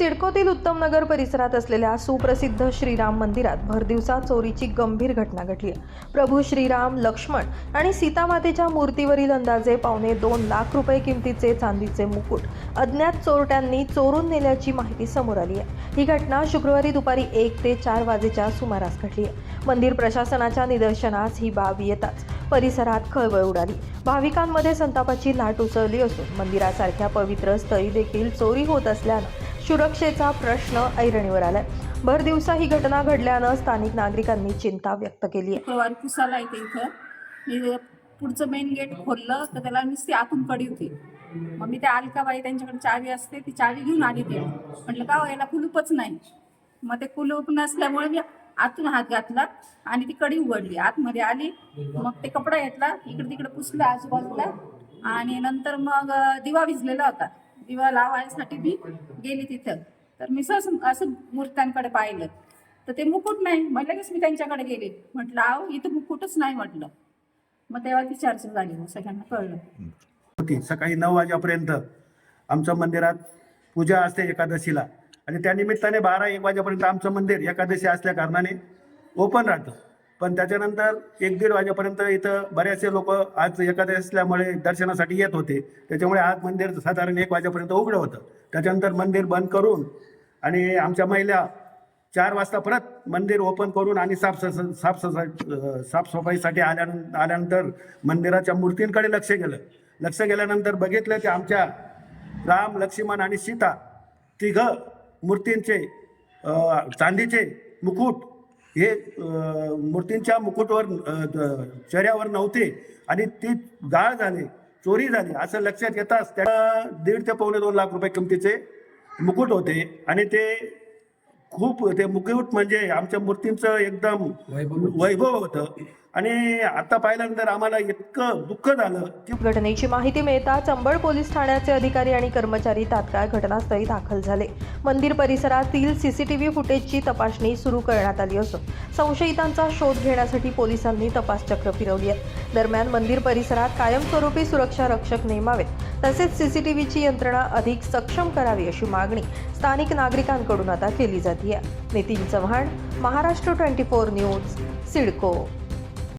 सिडकोतील उत्तमनगर परिसरात असलेल्या सुप्रसिद्ध श्रीराम मंदिरात भरदिवसा चोरीची गंभीर घटना घडली आहे। प्रभू श्रीराम, लक्ष्मण आणि सीतामातेच्या मूर्तीवरील अंदाजे $2.25 लाख किमतीचे चांदीचे मुकुट अज्ञात चोरट्यांनी चोरून नेल्याची माहिती समोर आली आहे। ही घटना शुक्रवारी दुपारी 1 ते 4 वाजेच्या सुमारास घडली आहे। मंदिर प्रशासनाच्या निदर्शनास ही बाब येताच परिसरात खळबळ उडाली। भाविकांमध्ये संतापाची लाट उसळली असून मंदिरासारख्या पवित्र स्थळी देखील चोरी होत असल्यानं सुरक्षेचा प्रश्न ऐरणीवर आलाय। भरदिवसा ही घटना घडल्यानं स्थानिक नागरिकांनी चिंता व्यक्त केली आहे। शुक्रवारी पुसाला येते इथं मी पुढचं मेन गेट खोललं तर त्याला नुसती आतून कडी होती। मग मी त्या अलकाबाई त्यांच्याकडे चावी असते ती चावी घेऊन आली ते म्हटलं का याला कुलूपच नाही। मग ते कुलूप नसल्यामुळे मी आतून हात घातला आणि ती कडी उघडली, आतमध्ये आली। मग ते कपडा घेतला, इकडे तिकडे पुसला आजूबाजूला आणि नंतर मग दिवा विझलेला होता, दिवा लावायसाठी मी गेली तिथं। तर मी असं मूर्त्यांकडे पाहिलं तर ते मुकुट नाही। मग लगेच मी त्यांच्याकडे गेले, म्हटलं आहो इथं मुकुटच नाही म्हटलं। मग तेव्हा ती चर्चा झाली, मग सगळ्यांना कळलं होती। सकाळी 9 वाजेपर्यंत आमच्या मंदिरात पूजा असते एकादशीला आणि त्या निमित्ताने 12-1 वाजेपर्यंत आमचं मंदिर एकादशी असल्या कारणाने ओपन राहतं। पण त्याच्यानंतर 1-1.5 वाजेपर्यंत इथं बरेचसे लोक आज एकादशी असल्यामुळे दर्शनासाठी येत होते, त्याच्यामुळे आज मंदिर साधारण 1 वाजेपर्यंत उघडं होतं। त्याच्यानंतर मंदिर बंद करून आणि आमच्या महिला 4 वाजता परत मंदिर ओपन करून आणि साफसफाईसाठी आल्यानंतर मंदिराच्या मूर्तींकडे लक्ष गेल्यानंतर बघितलं की आमच्या राम, लक्ष्मण आणि सीता तिघं मूर्तींचे चांदीचे मुकुट हे मूर्तींच्या मुकुटवर चेहऱ्यावर नव्हते आणि ती गाळ झाली, चोरी झाली असं लक्षात येताच त्या 1.5 ते $2.25 लाख किमतीचे मुकुट होते आणि ते मुकुट म्हणजे आमच्या मूर्तींचं एकदम वैभव होतं। आणि आता पाहिल्यानंतर आम्हाला इतकं दुःख झालं की घटनेची माहिती मिळताच अंबड पोलीस ठाण्याचे अधिकारी आणि कर्मचारी तात्काळ घटनास्थळी दाखल झाले। मंदिर परिसरातील सीसीटीव्ही फुटेजची तपासणी सुरू करण्यात आली असून संशयितांचा शोध घेण्यासाठी पोलिसांनी तपास चक्र फिरवली आहे। दरम्यान मंदिर परिसरात कायमस्वरूपी सुरक्षा रक्षक नेमावेत, तसेच सीसीटीव्हीची यंत्रणा अधिक सक्षम करावी अशी मागणी स्थानिक नागरिकांकडून आता केली जाते आहे। नितीन चव्हाण, महाराष्ट्र 24 न्यूज, सिडको।